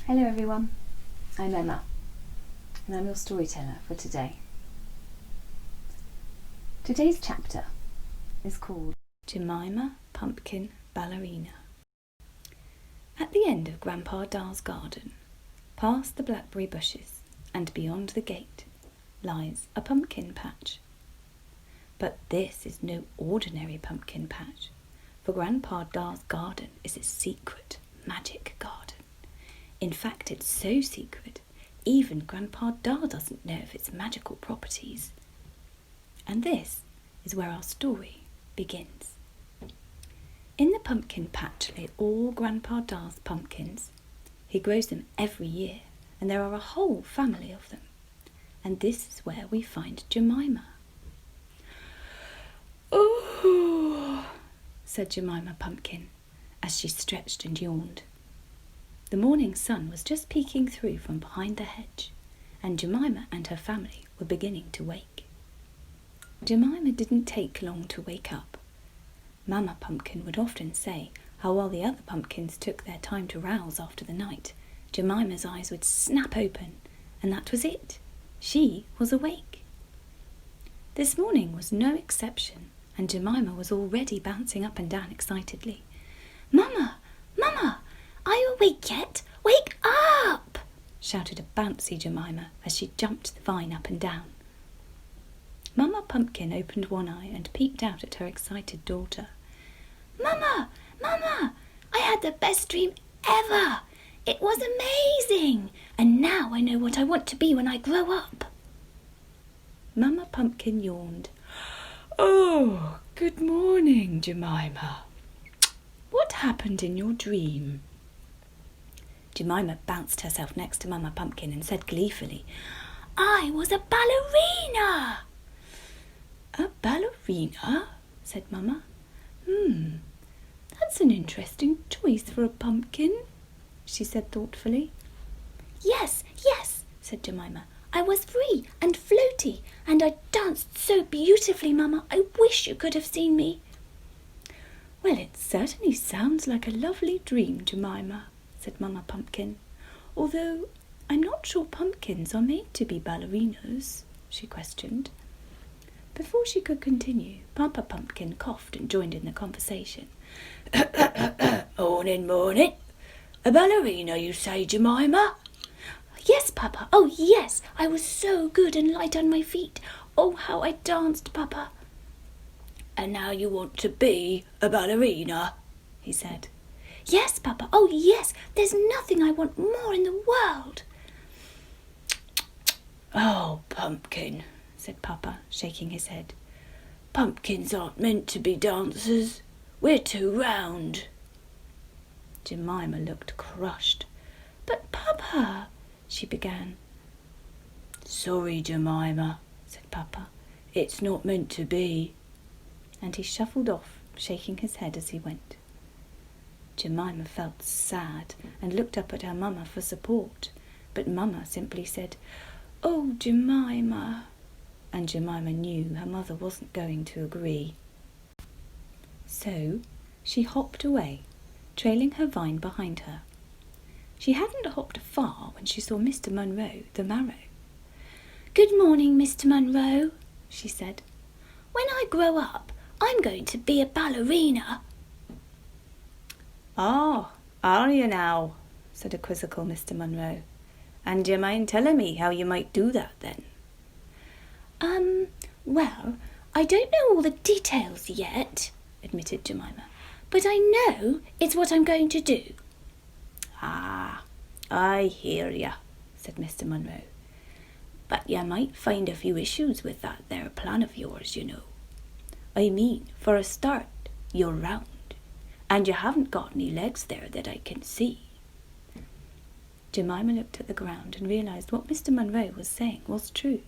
Hello everyone, I'm Emma and I'm your storyteller for today. Today's chapter is called Jemima Pumpkin Ballerina. At the end of Grandpa Dar's garden, past the blackberry bushes and beyond the gate, lies a pumpkin patch. But this is no ordinary pumpkin patch, for Grandpa Dar's garden is a secret magic garden. In fact, it's so secret, even Grandpa Dar doesn't know of its magical properties. And this is where our story begins. In the pumpkin patch lay all Grandpa Dar's pumpkins. He grows them every year, and there are a whole family of them. And this is where we find Jemima. "Oh," said Jemima Pumpkin, as she stretched and yawned. The morning sun was just peeking through from behind the hedge, and Jemima and her family were beginning to wake. Jemima didn't take long to wake up. Mamma Pumpkin would often say how while the other pumpkins took their time to rouse after the night, Jemima's eyes would snap open, and that was it. She was awake. This morning was no exception, and Jemima was already bouncing up and down excitedly. "Mamma! Mamma! Are you awake yet? Wake up!" shouted a bouncy Jemima as she jumped the vine up and down. Mamma Pumpkin opened one eye and peeped out at her excited daughter. "Mamma! Mamma! I had the best dream ever! It was amazing! And now I know what I want to be when I grow up!" Mamma Pumpkin yawned. "Oh, good morning, Jemima. What happened in your dream?" Jemima bounced herself next to Mamma Pumpkin and said gleefully, "I was a ballerina!" "A ballerina?" said Mamma. That's an interesting choice for a pumpkin," she said thoughtfully. Yes, said Jemima. "I was free and floaty, and I danced so beautifully, Mamma. I wish you could have seen me." "Well, it certainly sounds like a lovely dream, Jemima," said Mamma Pumpkin, "although I'm not sure pumpkins are made to be ballerinas," she questioned. Before she could continue, Papa Pumpkin coughed and joined in the conversation. Morning. A ballerina, you say, Jemima?" "Yes, Papa. Oh, yes. I was so good and light on my feet. Oh, how I danced, Papa." "And now you want to be a ballerina?" he said. "Yes, Papa. Oh, yes. There's nothing I want more in the world." "Oh, Pumpkin," said Papa, shaking his head. "Pumpkins aren't meant to be dancers. We're too round." Jemima looked crushed. "But, Papa," she began. "Sorry, Jemima," said Papa. "It's not meant to be." And he shuffled off, shaking his head as he went. Jemima felt sad and looked up at her Mamma for support, but Mamma simply said, "Oh, Jemima," and Jemima knew her mother wasn't going to agree. So she hopped away, trailing her vine behind her. She hadn't hopped far when she saw Mr. Monroe, the marrow. "Good morning, Mr. Monroe," she said. "When I grow up, I'm going to be a ballerina." "Ah, are you now?" said a quizzical Mr. Monroe. "And do you mind telling me how you might do that, then?" Well, I don't know all the details yet," admitted Jemima, "but I know it's what I'm going to do." "Ah, I hear ya," said Mr. Monroe. "But you might find a few issues with that there plan of yours, you know. I mean, for a start, you're round, and you haven't got any legs there that I can see." Jemima looked at the ground and realised what Mr. Monroe was saying was true.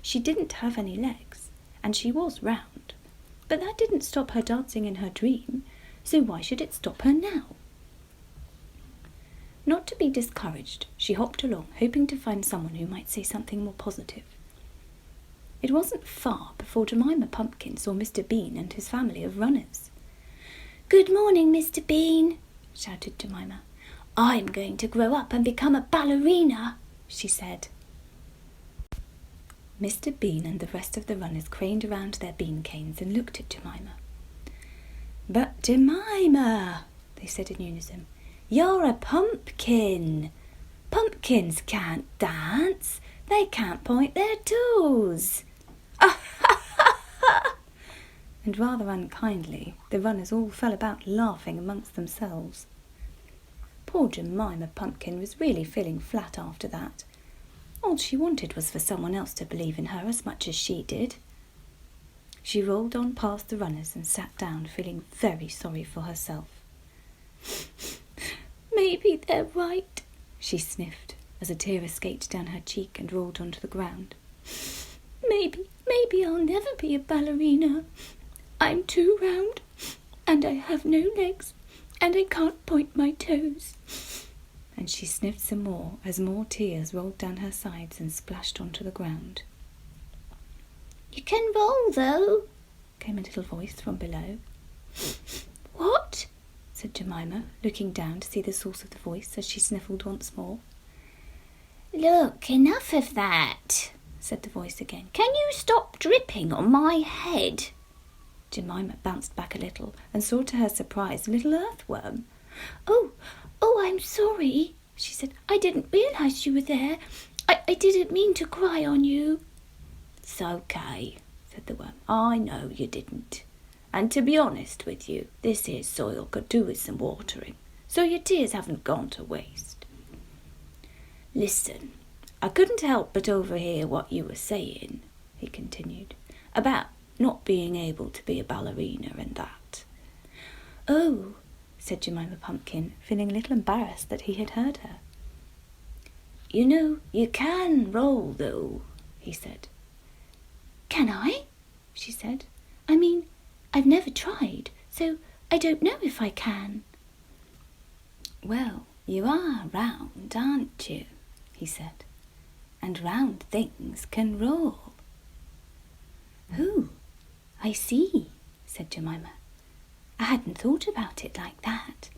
She didn't have any legs, and she was round. But that didn't stop her dancing in her dream, so why should it stop her now? Not to be discouraged, she hopped along, hoping to find someone who might say something more positive. It wasn't far before Jemima Pumpkin saw Mr. Bean and his family of runners. "Good morning, Mr. Bean," shouted Jemima. I'm going to grow up and become a ballerina, she said. Mr. Bean and the rest of the runners craned around their bean canes and looked at Jemima. "But Jemima," they said in unison, "you're a pumpkin. Pumpkins can't dance. They can't point their toes." And rather unkindly, the runners all fell about laughing amongst themselves. Poor Jemima Pumpkin was really feeling flat after that. All she wanted was for someone else to believe in her as much as she did. She rolled on past the runners and sat down, feeling very sorry for herself. "Maybe they're right," she sniffed, as a tear escaped down her cheek and rolled onto the ground. Maybe I'll never be a ballerina. I'm too round, and I have no legs, and I can't point my toes." And she sniffed some more as more tears rolled down her sides and splashed onto the ground. "You can roll, though," came a little voice from below. "What?" said Jemima, looking down to see the source of the voice as she sniffled once more. "Look, enough of that," said the voice again. "Can you stop dripping on my head?" Jemima bounced back a little and saw to her surprise a little earthworm. Oh, I'm sorry," she said. "I didn't realise you were there. I didn't mean to cry on you." "It's okay," said the worm. "I know you didn't. And to be honest with you, this here soil could do with some watering, so your tears haven't gone to waste. Listen, I couldn't help but overhear what you were saying," he continued, "about not being able to be a ballerina and that." "Oh," said Jemima Pumpkin, feeling a little embarrassed that he had heard her. "You know, you can roll, though," he said. "Can I?" she said. "I mean, I've never tried, so I don't know if I can." "Well, you are round, aren't you?" he said. "And round things can roll." "Oh, I see," said Jemima. "I hadn't thought about it like that.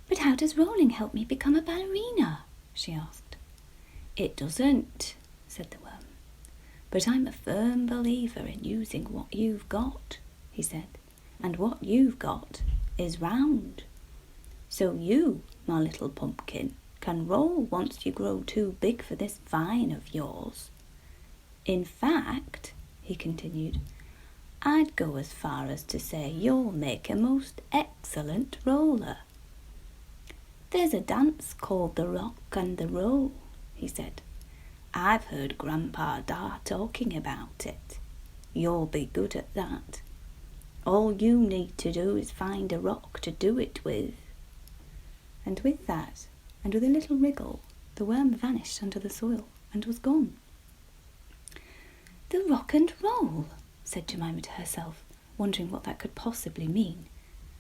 But how does rolling help me become a ballerina?" she asked. "It doesn't," said the worm. "But I'm a firm believer in using what you've got," he said. "And what you've got is round. So you, my little pumpkin, can roll once you grow too big for this vine of yours. In fact," he continued, "I'd go as far as to say you'll make a most excellent roller. There's a dance called the rock and the roll," he said. "I've heard Grandpa Da talking about it. You'll be good at that. All you need to do is find a rock to do it with." And with that, and with a little wriggle, the worm vanished under the soil and was gone. "The rock and roll," said Jemima to herself, wondering what that could possibly mean,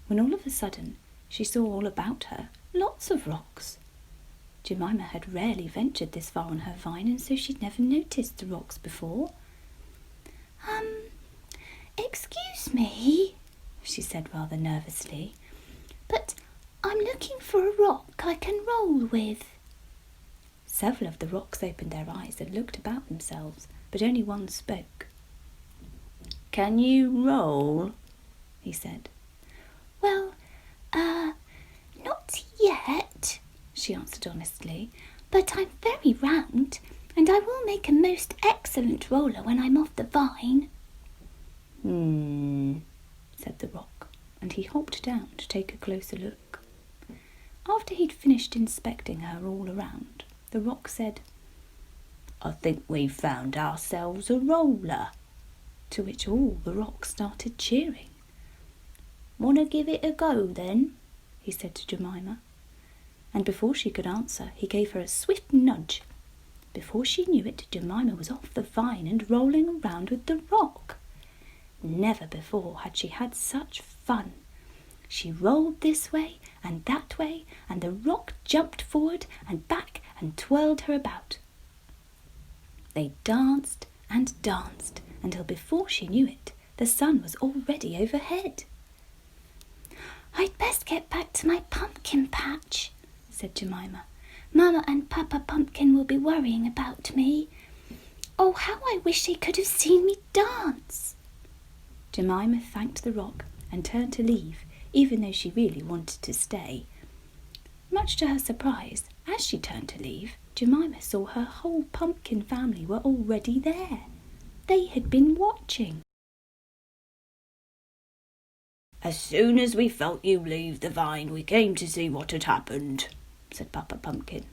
when all of a sudden she saw all about her lots of rocks. Jemima had rarely ventured this far on her vine, and so she'd never noticed the rocks before. Excuse me," she said rather nervously, "but I'm looking for a rock I can roll with." Several of the rocks opened their eyes and looked about themselves, but only one spoke. "Can you roll?" he said. "Well, not yet," she answered honestly, "but I'm very round, and I will make a most excellent roller when I'm off the vine." Said the rock, and he hopped down to take a closer look. After he'd finished inspecting her all around, the rock said, "I think we've found ourselves a roller," to which all the rocks started cheering. "Want to give it a go, then?" he said to Jemima. And before she could answer, he gave her a swift nudge. Before she knew it, Jemima was off the vine and rolling around with the rock. Never before had she had such fun. She rolled this way and that way, and the rock jumped forward and back and twirled her about. They danced and danced until before she knew it, the sun was already overhead. "I'd best get back to my pumpkin patch," said Jemima. "Mama and Papa Pumpkin will be worrying about me. Oh, how I wish they could have seen me dance!" Jemima thanked the rock and turned to leave, even though she really wanted to stay. Much to her surprise, as she turned to leave, Jemima saw her whole pumpkin family were already there. They had been watching. "As soon as we felt you leave the vine, we came to see what had happened," said Papa Pumpkin.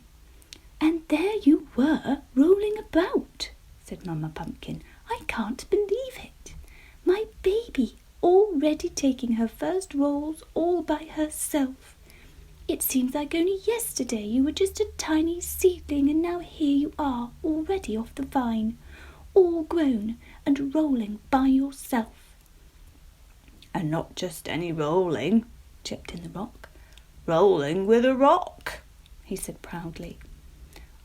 "And there you were, rolling about," said Mamma Pumpkin. "I can't believe it. My baby already taking her first rolls all by herself. It seems like only yesterday you were just a tiny seedling, and now here you are, already off the vine, all grown and rolling by yourself." "And not just any rolling," chipped in the rock. "Rolling with a rock," he said proudly.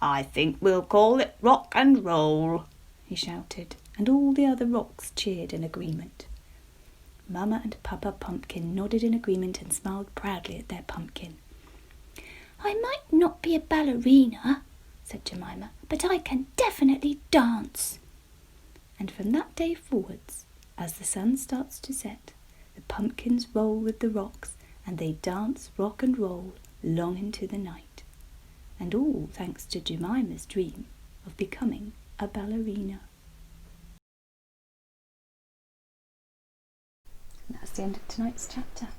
"I think we'll call it rock and roll," he shouted, and all the other rocks cheered in agreement. Mamma and Papa Pumpkin nodded in agreement and smiled proudly at their pumpkin. "I might not be a ballerina," said Jemima, "but I can definitely dance." And from that day forwards, as the sun starts to set, the pumpkins roll with the rocks, and they dance rock and roll long into the night. And all thanks to Jemima's dream of becoming a ballerina. And that's the end of tonight's chapter.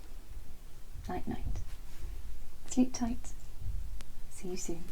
Night night. Sleep tight. See you soon.